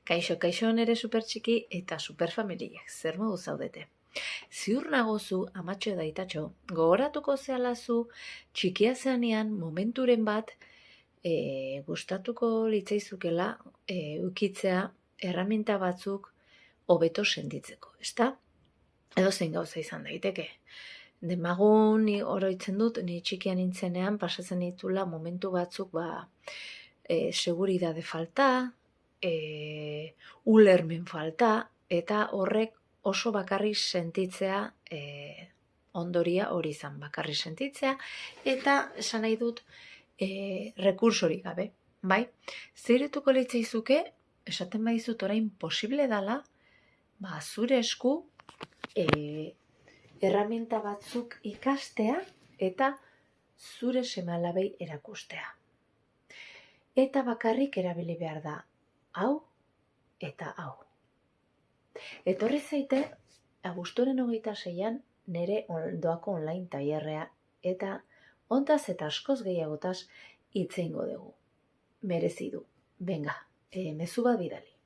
Kaixo nere supertxiki eta superfamiliak, zer modu zaudete? Ziur nagozu, amatxo eta aitatxo, gogoratuko zealazu txikia zeanean momenturen bat gustatuko litzaizukela ukitzea erraminta batzuk hobeto sentitzeko, ezta? Edo zein gauza izan daiteke. Demagun ni oroitzen dut, ni txikia nintzenean pasatzen ditula momentu batzuk seguridade falta, ulermen falta, eta horrek oso bakarrik sentitzea ondoria hori izan, bakarrik sentitzea, eta esan nahi dut rekursorik gabe, bai? Zirituko litzaizuke, esaten badizut orain posible dala, zure esku erraminta batzuk ikastea eta zure seme-alabei erakustea. Eta bakarrik erabili behar da hau eta hau. Etorri zaite, abuztuaren 26an nire doako online tailerrea eta hontaz eta askoz gehiagotaz hitz egingo dugu. Merezi du. Venga, mezu bat bidali.